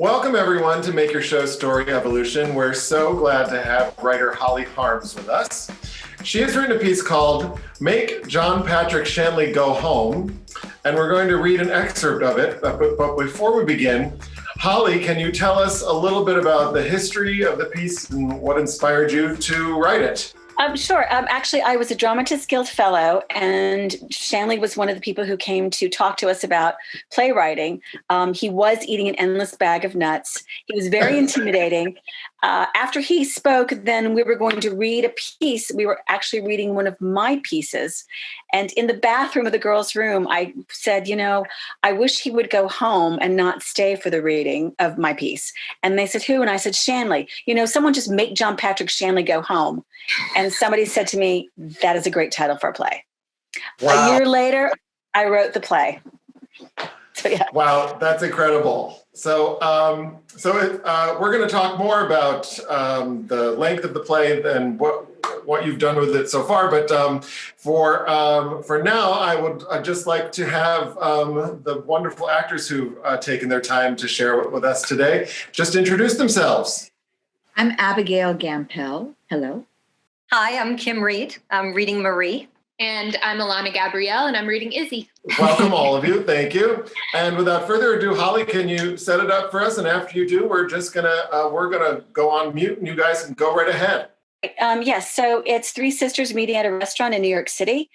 Welcome, everyone, to Make Your Show Story Evolution. We're so glad to have writer Holli Harm with us. She has written a piece called Make John Patrick Shanley Go Home, and we're going to read an excerpt of it. But before we begin, Holli, can you tell us a little bit about the history of the piece and what inspired you to write it? Sure. Actually, I was a Dramatists Guild Fellow, and Shanley was one of the people who came to talk to us about playwriting. He was eating an endless bag of nuts. He was very intimidating. After he spoke, then we were going to read a piece. We were actually reading one of my pieces. And in the bathroom of the girls' room, I said, I wish he would go home and not stay for the reading of my piece. And they said, who? And I said, Shanley. Someone just make John Patrick Shanley go home. And somebody said to me, that is a great title for a play. Wow. A year later, I wrote the play. So, yeah. Wow, that's incredible. So we're going to talk more about the length of the play and what you've done with it so far. But for now, I would just like to have the wonderful actors who've taken their time to share with us today just introduce themselves. I'm Abigail Gampel. Hello. Hi, I'm Kim Reed. I'm reading Marie. And I'm Ilana Gabrielle, and I'm reading Izzy. Welcome, all of you. Thank you. And without further ado, Holli, can you set it up for us? And after you do, we're gonna go on mute, and you guys can go right ahead. Yes. So it's three sisters meeting at a restaurant in New York City.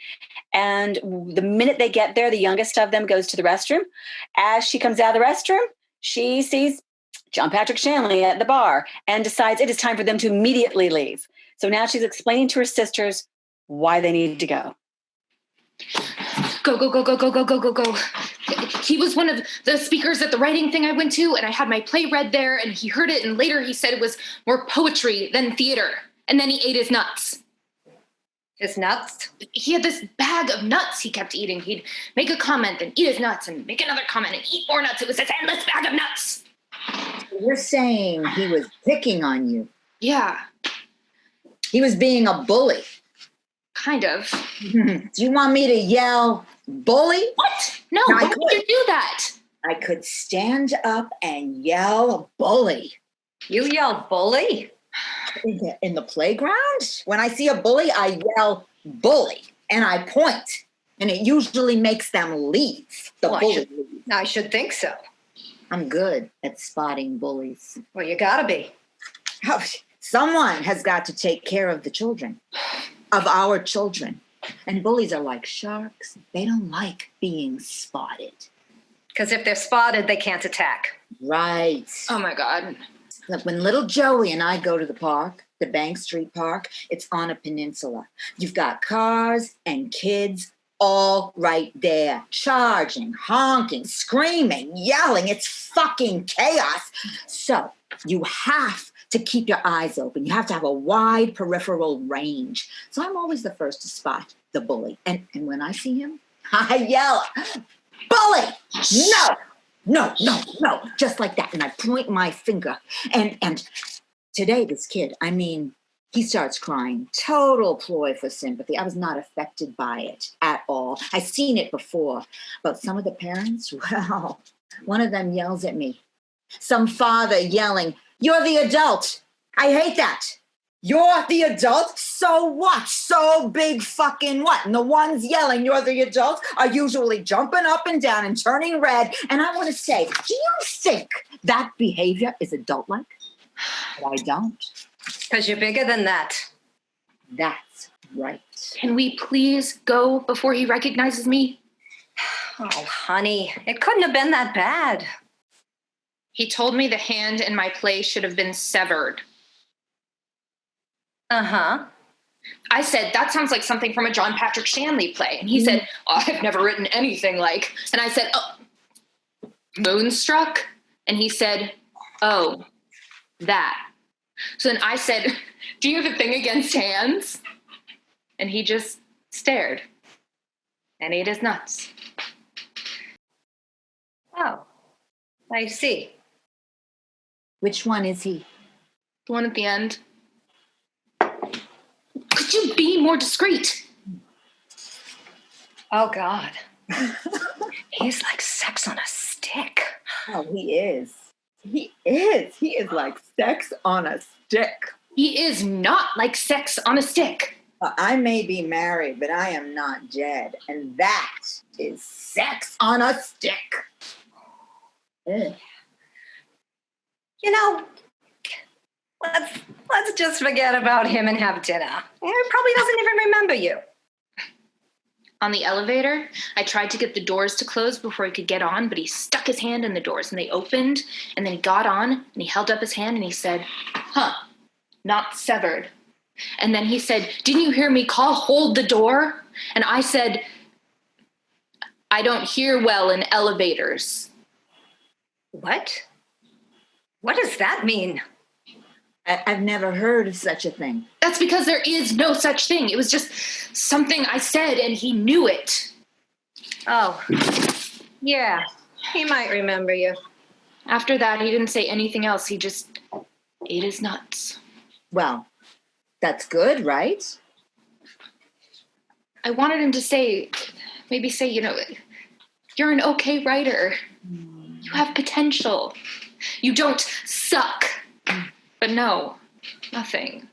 And the minute they get there, the youngest of them goes to the restroom. As she comes out of the restroom, she sees John Patrick Shanley at the bar and decides it is time for them to immediately leave. So now she's explaining to her sisters why they need to go. Go, go, go, go, go, go, go, go, go. He was one of the speakers at the writing thing I went to, and I had my play read there, and he heard it, and later he said it was more poetry than theater. And then he ate his nuts. His nuts? He had this bag of nuts he kept eating. He'd make a comment and eat his nuts and make another comment and eat more nuts. It was this endless bag of nuts. You're saying he was picking on you. Yeah. He was being a bully. Kind of. Do you want me to yell, bully? What? No, why would you do that? I could stand up and yell, bully. You yelled bully? In the playground? When I see a bully, I yell, bully. And I point. And it usually makes them leave. I should think so. I'm good at spotting bullies. Well, you gotta be. Someone has got to take care of the children. Of our children. And bullies are like sharks. They don't like being spotted. Because if they're spotted, they can't attack. Right. Oh, my God. Look, when little Joey and I go to the park, the Bank Street Park, it's on a peninsula. You've got cars and kids all right there, charging, honking, screaming, yelling. It's fucking chaos. So you have to keep your eyes open. You have to have a wide peripheral range. So I'm always the first to spot the bully. And when I see him, I yell, bully! No, just like that. And I point my finger. And today, this kid, he starts crying. Total ploy for sympathy. I was not affected by it at all. I've seen it before. But some of the parents, well, one of them yells at me. Some father yelling, you're the adult. I hate that. You're the adult? So what? So big fucking what? And the ones yelling, you're the adult, are usually jumping up and down and turning red. And I want to say, do you think that behavior is adult-like? But I don't. Because you're bigger than that. That's right. Can we please go before he recognizes me? Oh, honey, it couldn't have been that bad. He told me the hand in my play should have been severed. Uh-huh. I said, that sounds like something from a John Patrick Shanley play. And he said, I've never written anything like. And I said, Moonstruck? And he said, oh, that. So then I said, do you have a thing against hands? And he just stared and ate his nuts. Oh, I see. Which one is he? The one at the end. Could you be more discreet? Oh, God. He's like sex on a stick. Oh, he is. He is like sex on a stick. He is not like sex on a stick. Well, I may be married, but I am not dead. And that is sex on a stick. Ugh. You know, let's just forget about him and have dinner. He probably doesn't even remember you. On the elevator, I tried to get the doors to close before he could get on, but he stuck his hand in the doors and they opened, and then he got on and he held up his hand and he said, not severed. And then he said, didn't you hear me call, hold the door? And I said, I don't hear well in elevators. What? What does that mean? I've never heard of such a thing. That's because there is no such thing. It was just something I said and he knew it. Oh, yeah, he might remember you. After that, he didn't say anything else. He just ate his nuts. Well, that's good, right? I wanted him to say, you're an okay writer. You have potential. You don't suck. But no, nothing.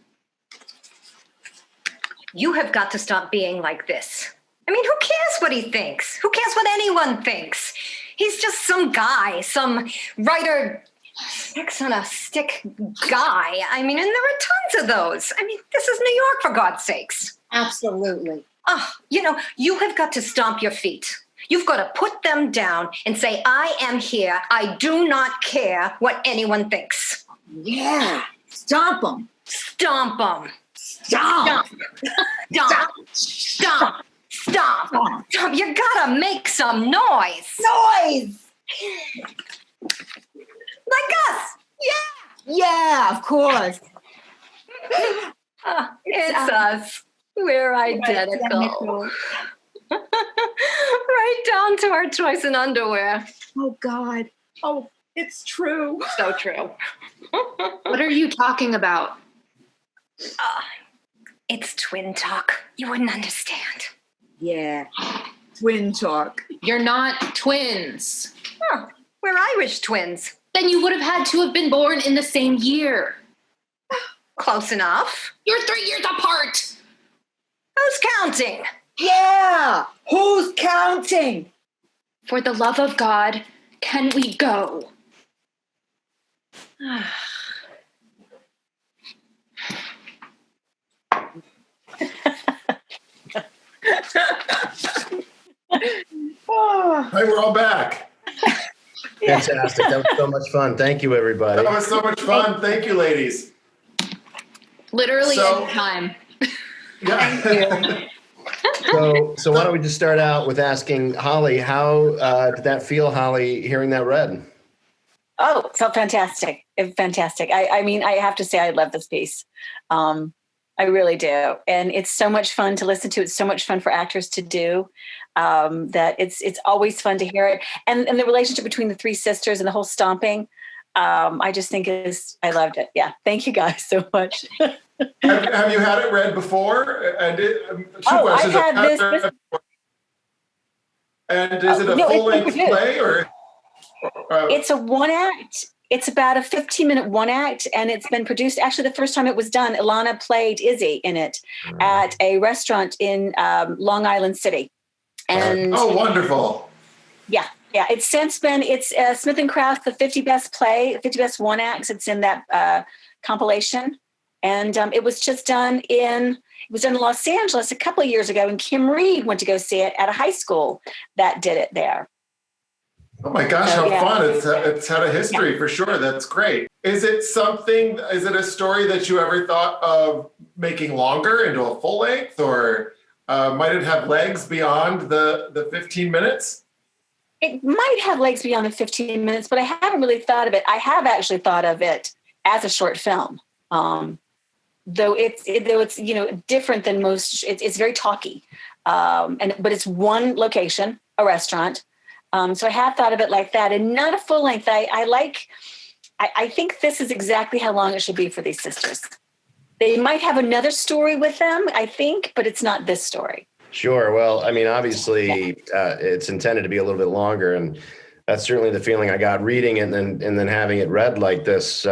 You have got to stop being like this. I mean, who cares what he thinks? Who cares what anyone thinks? He's just some guy, some writer, sex on a stick guy. I mean, and there are tons of those. I mean, this is New York, for God's sakes. Absolutely. Oh, you have got to stomp your feet. You've got to put them down and say, I am here. I do not care what anyone thinks. Yeah. Stomp them. Stomp them. Stomp. Stomp. Stomp. Stomp. Stomp. You gotta make some noise. Noise. Like us. Yeah, of course. It's us. We're identical. Right down to our choice in underwear. Oh, God. Oh, it's true. So true. What are you talking about? It's twin talk. You wouldn't understand. Yeah. Twin talk. You're not twins. Huh. We're Irish twins. Then you would have had to have been born in the same year. Close enough. You're 3 years apart. Who's counting? Yeah. Who's counting? For the love of God, can we go? Hey, we're all back. Fantastic. That was so much fun. Thank you, everybody. That was so much fun. Thank you, ladies. Literally So- any time. Yeah. So why don't we just start out with asking Holly, how did that feel, Holly, hearing that read? Oh, it felt fantastic. Fantastic. I mean, I have to say I love this piece. I really do. And it's so much fun to listen to. It's so much fun for actors to do, that it's always fun to hear it. And the relationship between the three sisters and the whole stomping, I just think I loved it. Yeah. Thank you guys so much. Have you had it read before? And two I've questions. had this. And is it a No, it's full-length produced. play or? It's a one act. It's about a 15-minute one act, and it's been produced. Actually, the first time it was done, Ilana played Izzy in it at a restaurant in Long Island City. And Oh, wonderful. yeah, it's since been, it's Smith and Kraft, the 50 best one acts. It's in that compilation. And it was just done in Los Angeles a couple of years ago, and Kim Reed went to go see it at a high school that did it there. Oh my gosh, So, how yeah. fun. It's had a history for sure. That's great. Is it a story that you ever thought of making longer into a full length, or might it have legs beyond the 15 minutes? It might have legs beyond the 15 minutes, but I haven't really thought of it. I have actually thought of it as a short film. Though it's different than most. It's very talky, but it's one location, a restaurant. So I have thought of it like that, and not a full length. I think this is exactly how long it should be for these sisters. They might have another story with them, I think, but it's not this story. Sure. Well, I mean, obviously, it's intended to be a little bit longer, and That's certainly the feeling I got reading it and then having it read like this.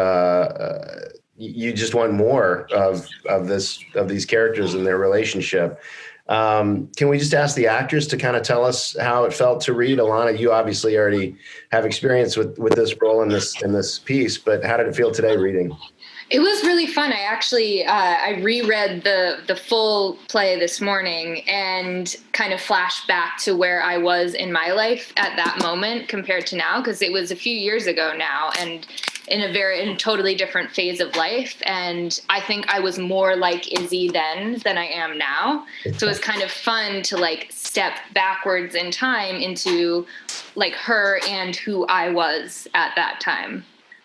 You just want more of these characters and their relationship. Can we just ask the actors to kind of tell us how it felt to read? Ilana, you obviously already have experience with this role in this piece, but how did it feel today reading? It was really fun. I actually I reread the full play this morning and kind of flashed back to where I was in my life at that moment compared to now, because it was a few years ago now and in a totally different phase of life. And I think I was more like Izzy then than I am now. So it was kind of fun to like step backwards in time into like her and who I was at that time.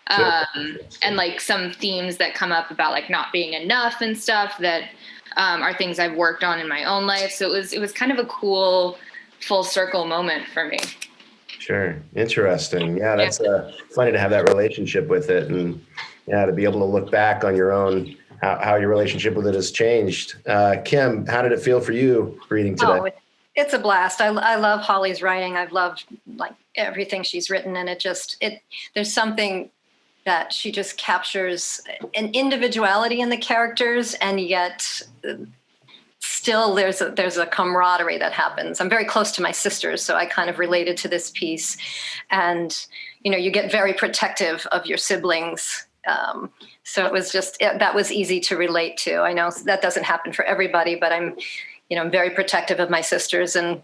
And like some themes that come up about like not being enough and stuff that are things I've worked on in my own life. So it was kind of a cool full circle moment for me. Sure. Interesting. Yeah, that's funny to have that relationship with it, and to be able to look back on your own, how your relationship with it has changed. Kim, how did it feel for you reading today? Oh, it's a blast. I love Holli's writing. I've loved like everything she's written, and there's something that she just captures an individuality in the characters, and yet still there's a camaraderie that happens. I'm very close to my sisters, so I kind of related to this piece. And, you get very protective of your siblings. So it was that was easy to relate to. I know that doesn't happen for everybody, but I'm very protective of my sisters, and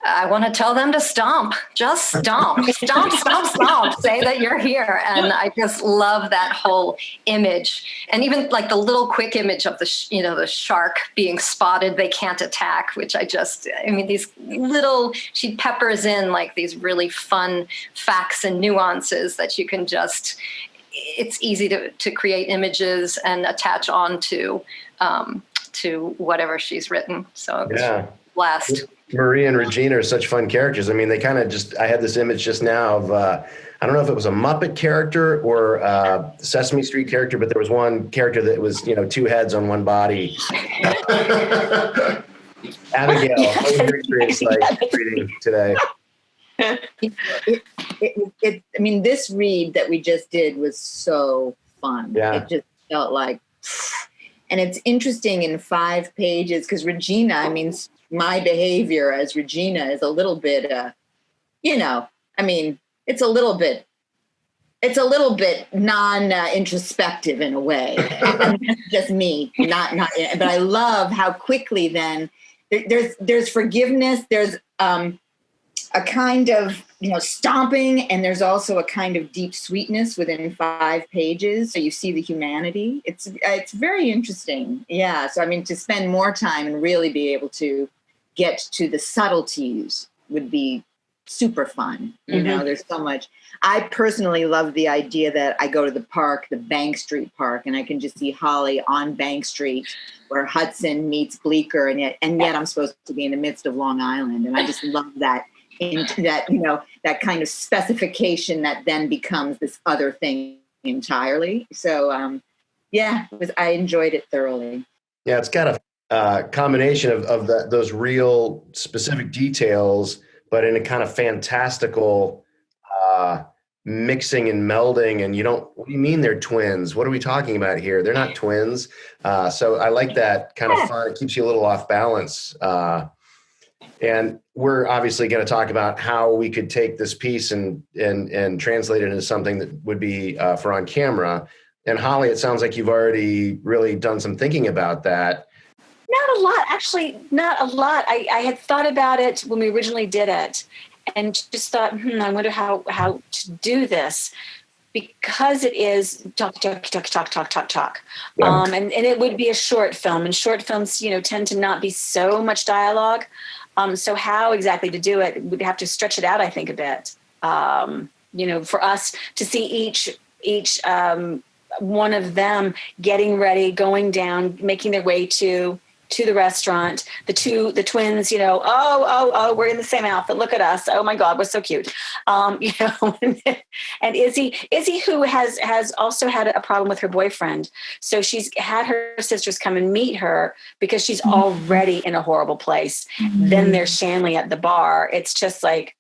I want to tell them to stomp, just stomp, stomp, stomp, stomp, say that you're here. And I just love that whole image. And even like the little quick image of the shark being spotted, they can't attack, which she peppers in like these really fun facts and nuances that you can it's easy to create images and attach on to whatever she's written. So it was blast. Marie and Regina are such fun characters. I mean, they kind of I had this image just now of, I don't know if it was a Muppet character or a Sesame Street character, but there was one character that was, two heads on one body. Abigail, what was your experience like reading today? This read that we just did was so fun. Yeah. It just felt like, and it's interesting in 5 pages because Regina, my behavior as Regina is a little bit, it's a little bit non-introspective in a way. Just me, not. But I love how quickly then there's forgiveness. There's a kind of stomping, and there's also a kind of deep sweetness within 5 pages. So you see the humanity. It's very interesting. Yeah. So to spend more time and really be able to get to the subtleties would be super fun. There's so much. I personally love the idea that I go to the park, the Bank Street Park, and I can just see Holly on Bank Street where Hudson meets Bleecker, and yet I'm supposed to be in the midst of Long Island. And I just love that, that kind of specification that then becomes this other thing entirely. So, I enjoyed it thoroughly. Yeah, it's got a combination of those real specific details, but in a kind of fantastical mixing and melding. And what do you mean they're twins? What are we talking about here? They're not twins. So I like that kind of fun. It keeps you a little off balance. And we're obviously going to talk about how we could take this piece and translate it into something that would be for on camera. And Holly, it sounds like you've already really done some thinking about that. Not a lot, actually, not a lot. I had thought about it when we originally did it and just thought, I wonder how to do this, because it is talk. Yeah. And it would be a short film, and short films, tend to not be so much dialogue. So how exactly to do it, we'd have to stretch it out, I think, a bit. For us to see each one of them getting ready, going down, making their way to the restaurant, the twins, oh, we're in the same outfit. Look at us. Oh my God, we're so cute. And Izzy, who has also had a problem with her boyfriend. So she's had her sisters come and meet her because she's already in a horrible place. Then there's Shanley at the bar. It's just like,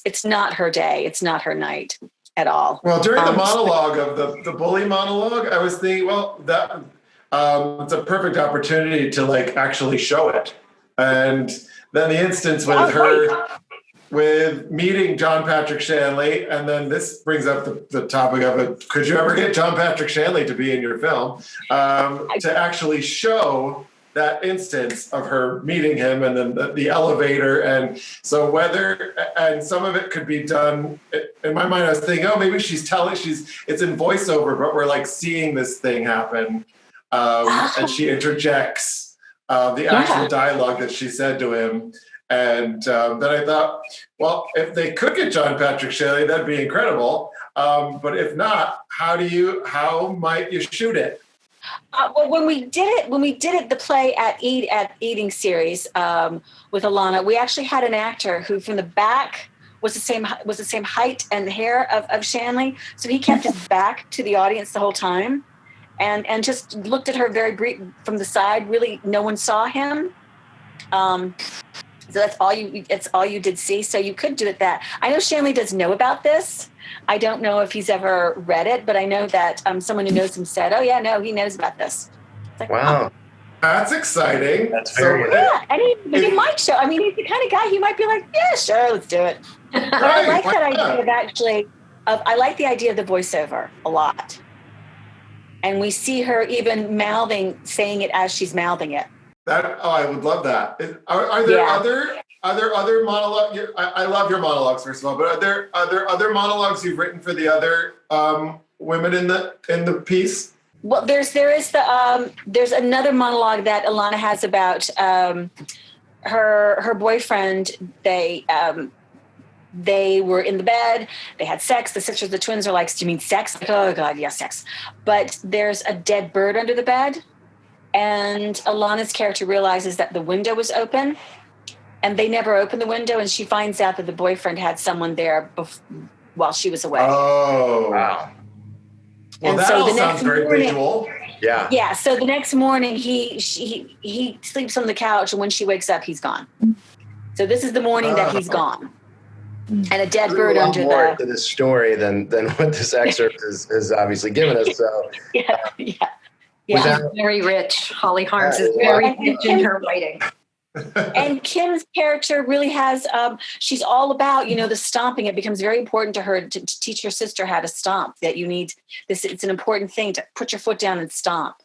It's not her day. It's not her night at all. Well, during the monologue of the bully monologue, I was thinking, well, that it's a perfect opportunity to like actually show it. And then the instance with her, with meeting John Patrick Shanley, and then this brings up the topic of it. Could you ever get John Patrick Shanley to be in your film? To actually show that instance of her meeting him and then the elevator. And so and some of it could be done in my mind. I was thinking, oh, maybe it's in voiceover, but we're like seeing this thing happen. And she interjects the actual dialogue that she said to him. And then I thought, well, if they could get John Patrick Shanley, that'd be incredible. But if not, how might you shoot it? Well, when we did it, the play at Eating Series with Ilana, we actually had an actor who from the back was the same height and hair of Shanley, so he kept his back to the audience the whole time, and just looked at her very brief from the side. Really, no one saw him. So that's all you did see. So you could do it that. I know Shanley does know about this. I don't know if he's ever read it, but I know that someone who knows him said, "Oh yeah, no, he knows about this." It's like, wow, that's exciting. That's very and he might show. I mean, he's the kind of guy he might be like, "Yeah, sure, let's do it." But I like that idea of actually. I like the idea of the voiceover a lot, and we see her even saying it as she's mouthing it. I would love that. Are there other monologues? I love your monologues, first of all, but are there other monologues you've written for the other women in the piece? Well, there's another monologue that Ilana has about her boyfriend. They were in the bed. They had sex. The twins are like, "Do you mean sex?" Like, "Oh God, yes, sex." But there's a dead bird under the bed. And Ilana's character realizes that the window was open and they never opened the window. And she finds out that the boyfriend had someone there while she was away. Oh, wow. Well, and that all sounds very visual. Yeah. Yeah. So the next morning he sleeps on the couch, and when she wakes up, he's gone. So this is the morning that he's gone. And a dead bird under more to this story than what this excerpt has obviously given us. So yeah. Yeah, very rich. Holli Harm is very rich in her writing. And Kim's character really has, she's all about, the stomping. It becomes very important to her to teach her sister how to stomp, that you need this. It's an important thing to put your foot down and stomp.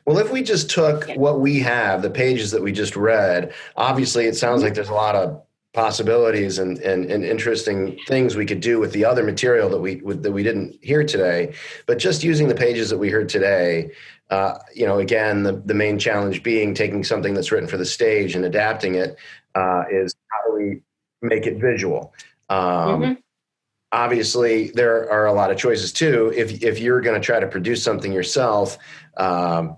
Well, if we just took what we have, the pages that we just read, obviously it sounds like there's a lot of possibilities and interesting things we could do with the other material that we didn't hear today. But just using the pages that we heard today, again, the main challenge being taking something that's written for the stage and adapting it is how do we make it visual? Obviously, there are a lot of choices too. If you're going to try to produce something yourself, do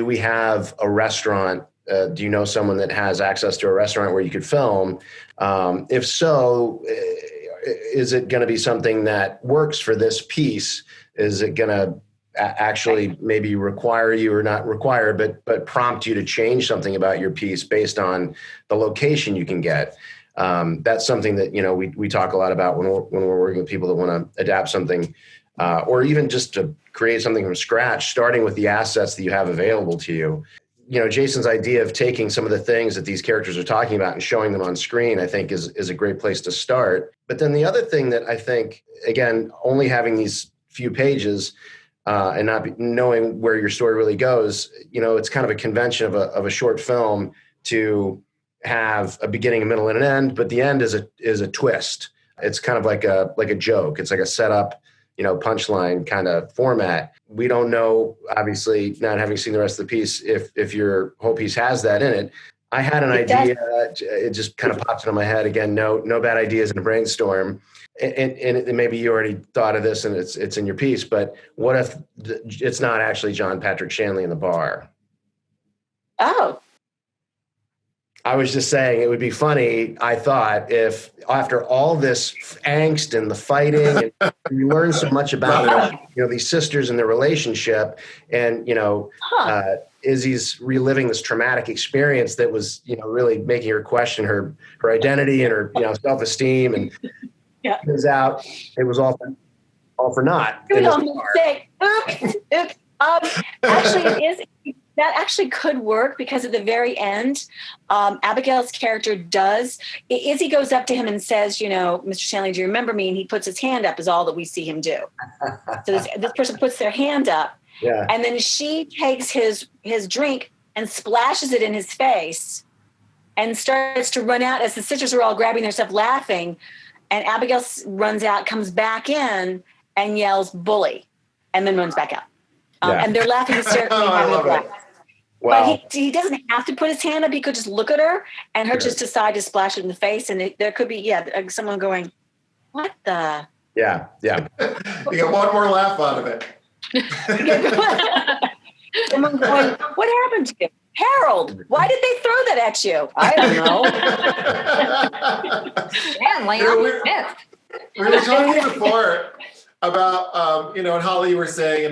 we have a restaurant? Do you know someone that has access to a restaurant where you could film? If so, is it going to be something that works for this piece? Is it going to actually maybe require you, or not require, but prompt you to change something about your piece based on the location you can get? That's something that we talk a lot about when we're working with people that want to adapt something, or even just to create something from scratch, starting with the assets that you have available to you. Jason's idea of taking some of the things that these characters are talking about and showing them on screen, I think is a great place to start. But then the other thing that I think, again, only having these few pages and not knowing where your story really goes, it's kind of a convention of a short film to have a beginning, a middle, and an end, but the end is a twist. It's kind of like a joke. It's like a setup, punchline kind of format. We don't know, obviously, not having seen the rest of the piece, if your whole piece has that in it. I had an idea. It just kind of popped into my head. Again, no bad ideas in a brainstorm. And maybe you already thought of this and it's in your piece, but what if it's not actually John Patrick Shanley in the bar? Oh. I was just saying it would be funny, I thought, if after all this angst and the fighting, and you learn so much about these sisters and their relationship, and Izzy's reliving this traumatic experience that was, really making her question her identity and her, self-esteem. And turns out it was all for naught. It was a mistake. Oops. Actually, it is. That actually could work because at the very end, Abigail's character does. Izzy goes up to him and says, Mr. Shanley, do you remember me? And he puts his hand up is all that we see him do. So this person puts their hand up. Yeah. And then she takes his drink and splashes it in his face and starts to run out as the sisters are all grabbing their stuff laughing. And Abigail runs out, comes back in and yells, bully, and then runs back out. And they're laughing hysterically. Wow. But he doesn't have to put his hand up. He could just look at her and her just decide to splash it in the face. And there could be, someone going, what the? Yeah. You get one more laugh out of it. Someone going, what happened to you? Harold, why did they throw that at you? I don't know. Shanley, I'm pissed. We were talking before about, and Holly, you were saying,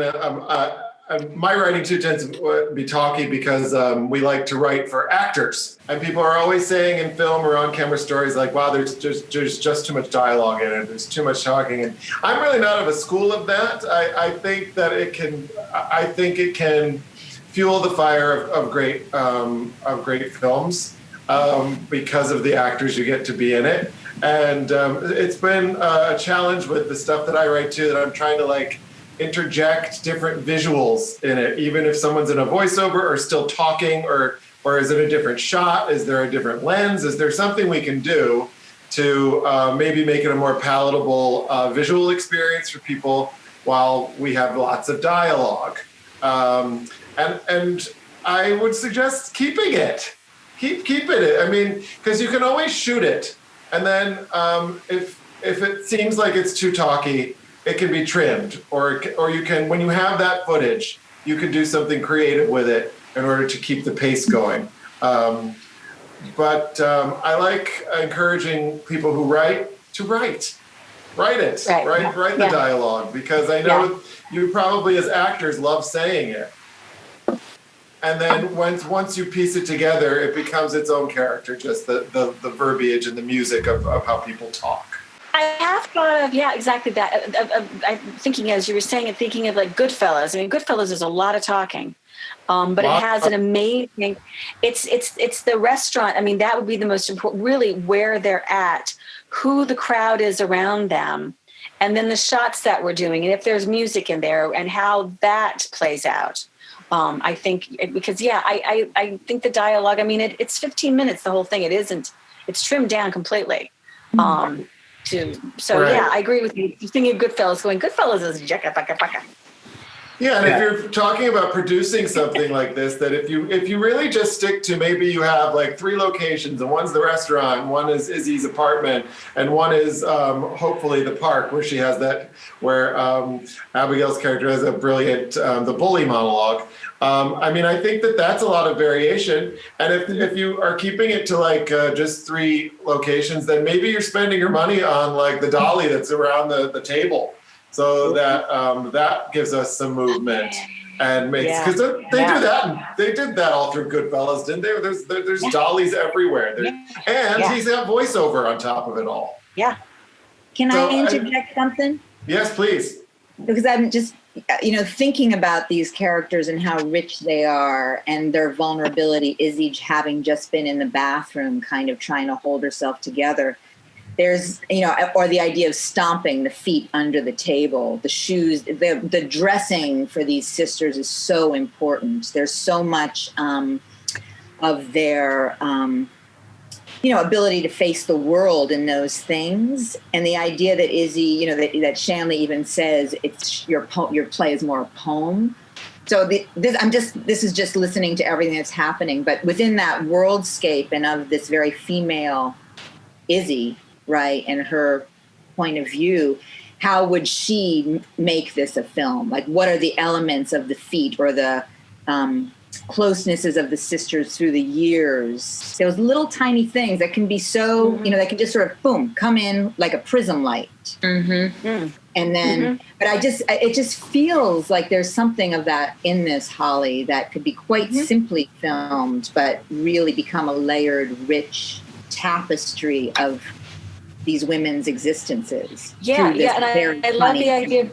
my writing too tends to be talky because we like to write for actors. And people are always saying in film or on camera stories like, wow, there's just too much dialogue in it. There's too much talking. And I'm really not of a school of that. I think that it can fuel the fire of great films because of the actors you get to be in it. And it's been a challenge with the stuff that I write too, that I'm trying to interject different visuals in it, even if someone's in a voiceover or still talking, or is it a different shot? Is there a different lens? Is there something we can do to maybe make it a more palatable visual experience for people while we have lots of dialogue? And I would suggest keeping it. Keep it. I mean, because you can always shoot it, and then if it seems like it's too talky, it can be trimmed, or you can, when you have that footage, you can do something creative with it in order to keep the pace going. But I like encouraging people who write to write the dialogue, because I know you probably as actors love saying it. And then once you piece it together, it becomes its own character, just the verbiage and the music of how people talk. I have thought of, exactly that. I'm thinking, as you were saying, and thinking of Goodfellas. I mean, Goodfellas is a lot of talking, but it has an amazing. It's the restaurant. I mean, that would be the most important. Really, where they're at, who the crowd is around them, and then the shots that we're doing, and if there's music in there, and how that plays out. I think because I think the dialogue. I mean, it's 15 minutes. The whole thing. It isn't. It's trimmed down completely. I agree with you. Thinking of Goodfellas, Goodfellas is jacka. Yeah, and if you're talking about producing something like this, that if you really just stick to, maybe you have 3 locations, and one's the restaurant, one is Izzy's apartment, and one is hopefully the park where she has where Abigail's character has a brilliant the bully monologue. I mean, I think that's a lot of variation, and if you are keeping it to just 3 locations, then maybe you're spending your money on the dolly that's around the table. So that gives us some movement and makes, because they do that. They did that all through Goodfellas, didn't they? There's dollies everywhere, and he's got voiceover on top of it all. Yeah. Can I interject something? Yes, please. Because I'm just, thinking about these characters and how rich they are and their vulnerability. Izzy having just been in the bathroom, kind of trying to hold herself together. There's, or the idea of stomping the feet under the table, the shoes, the dressing for these sisters is so important. There's so much of their, ability to face the world in those things. And the idea that Izzy, that Shanley even says it's your play is more a poem. So this is just listening to everything that's happening. But within that worldscape and of this very female Izzy, right, and her point of view, how would she make this a film? What are the elements of the feat or the closenesses of the sisters through the years. Those little tiny things that can be so, that can just sort of, boom, come in like a prism light. And then, but it just feels like there's something of that in this, Holly, that could be quite simply filmed, but really become a layered, rich tapestry of these women's existences. Yeah, and I love the idea.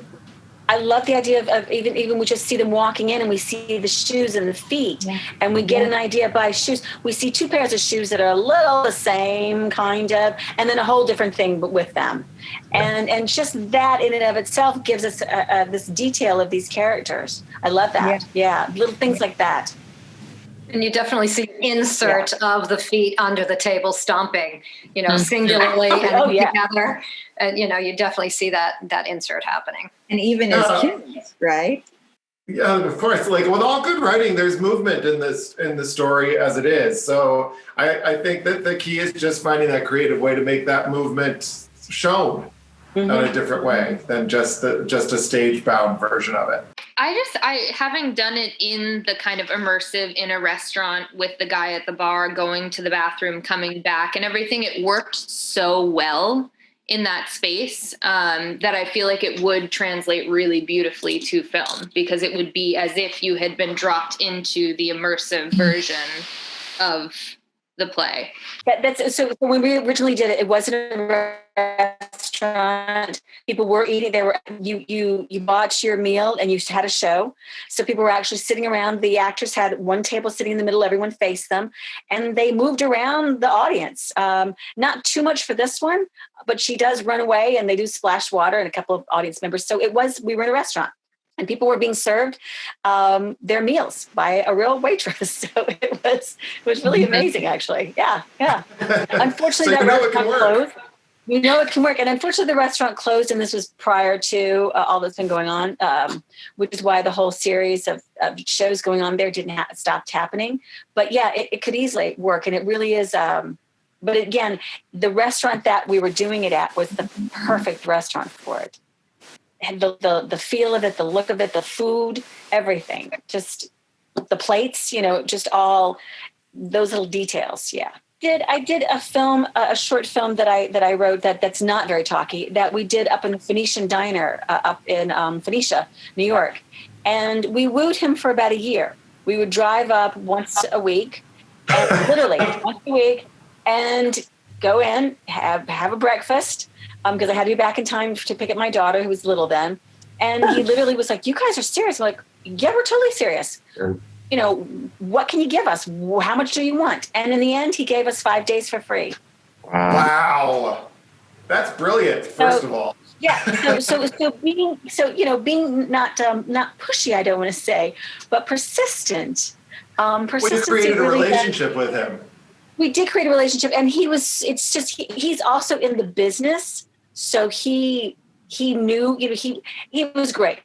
I love the idea of even we just see them walking in and we see the shoes and the feet, and we get an idea by shoes. We see two pairs of shoes that are a little the same kind of, and then a whole different thing but with them, and just that in and of itself gives us this detail of these characters. I love that. Yeah, little things like that. And you definitely see insert of the feet under the table stomping, singularly and together. And, you definitely see that insert happening. And even as kids, right? Yeah, of course. Like with all good writing, there's movement in the story as it is. So I think that the key is just finding that creative way to make that movement shown in a different way than just a stage-bound version of it. I having done it in the kind of immersive in a restaurant with the guy at the bar going to the bathroom, coming back and everything, it worked so well in that space that I feel like it would translate really beautifully to film, because it would be as if you had been dropped into the immersive version of the play. That's so when we originally did it, it wasn't a restaurant. People were eating. You bought your meal and you had a show. So people were actually sitting around. The actors had one table sitting in the middle. Everyone faced them, and they moved around the audience. Not too much for this one, but she does run away, and they do splash water, and a couple of audience members. So we were in a restaurant. And people were being served their meals by a real waitress. So it was really amazing, actually. Yeah. Unfortunately, so that restaurant closed. We know it can work. And unfortunately, the restaurant closed, and this was prior to all that's been going on, which is why the whole series of shows going on there didn't stop happening. But yeah, it could easily work. And it really is. But again, the restaurant that we were doing it at was the perfect restaurant for it. And the feel of it, the look of it, the food, everything, just the plates, just all those little details. Yeah. I did a short film that I wrote that's not very talky, that we did up in the Phoenician Diner up in Phoenicia, New York. And we wooed him for about a year. We would drive up once a week, literally once a week, and go in, have a breakfast, because I had to be back in time to pick up my daughter, who was little then. And he literally was like, "You guys are serious?" I'm like, "Yeah, we're totally serious." Sure. What can you give us? How much do you want? And in the end, he gave us 5 days for free. Wow. That's brilliant, first of all. Yeah. So being not pushy, I don't want to say, but persistent. We created a relationship with him. We did create a relationship, and he's also in the business. So he knew, he was great.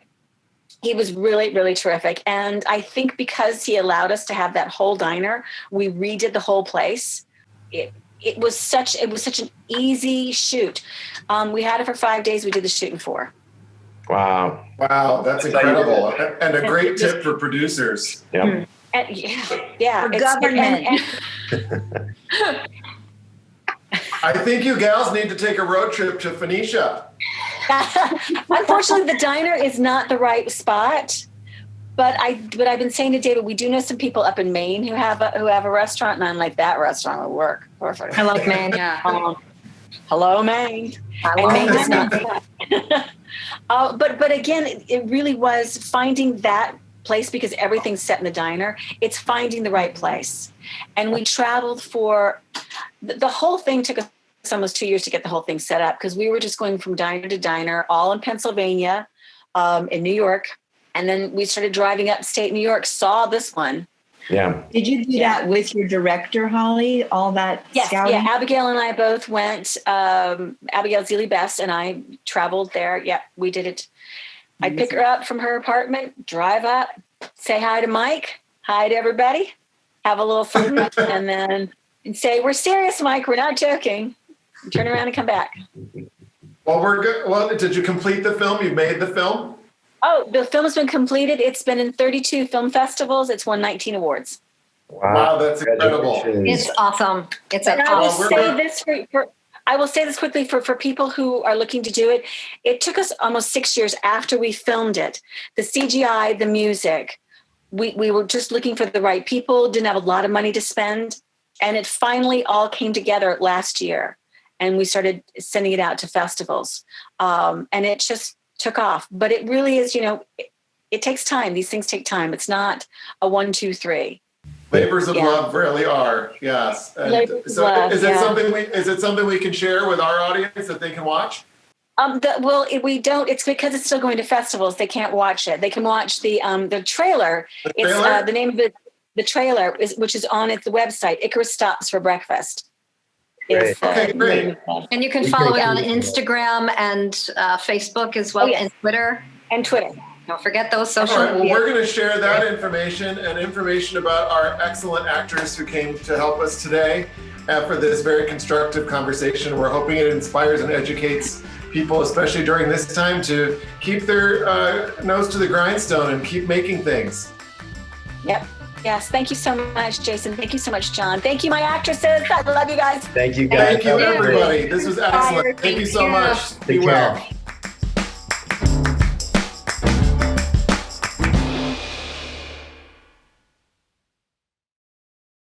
He was really, really terrific. And I think because he allowed us to have that whole diner, we redid the whole place. It was such an easy shoot. We had it for 5 days. We did the shoot in 4. Wow. That's incredible. And a great tip for producers. Yep. And, yeah. For government. I think you gals need to take a road trip to Phoenicia. Unfortunately, the diner is not the right spot. But I've been saying to David, we do know some people up in Maine who have a restaurant, and I'm like, that restaurant would work perfect. I love Maine. Yeah. Hello, Maine. And Maine is not. But again, it really was finding that place, because everything's set in the diner. It's finding the right place. And we traveled for the whole thing. Took us almost 2 years to get the whole thing set up, because we were just going from diner to diner, all in Pennsylvania, in New York. And then we started driving upstate New York, saw this one. Yeah. Did you do that with your director, Holly? All that scouting? Yeah. Abigail and I both went. Abigail Zealy Best and I traveled there. Yeah, we did it. I'd pick her up from her apartment, drive up, say hi to Mike, hi to everybody, have a little food, and then say, "We're serious, Mike. We're not joking." And turn around and come back. Well, we're good. Well, did you complete the film? You made the film? Oh, the film has been completed. It's been in 32 film festivals. It's won 19 awards. Wow, that's incredible. It's awesome. It's And an I will awesome. say this I will say this quickly for people who are looking to do it. It took us almost 6 years after we filmed it. The CGI, the music, we were just looking for the right people, didn't have a lot of money to spend. And it finally all came together last year. And we started sending it out to festivals. And it just took off. But it really is, it takes time. These things take time. It's not a 1, 2, 3. Labors of love really are, yes. And so is it something we can share with our audience that they can watch? We don't. It's because it's still going to festivals. They can't watch it. They can watch the trailer. It's the name of the trailer which is on the website. Icarus Stops for Breakfast. Okay, great. And you can follow it on Instagram and Facebook as well, and Twitter. And Twitter. Don't forget those All social right, well, media. we're going to share that information and information about our excellent actors who came to help us today for this very constructive conversation. We're hoping it inspires and educates people, especially during this time, to keep their nose to the grindstone and keep making things. Yep. Yes. Thank you so much, Jason. Thank you so much, John. Thank you, my actresses. I love you guys. Thank you, guys. Thank you, everybody. This was excellent. Thank you so much. Be well.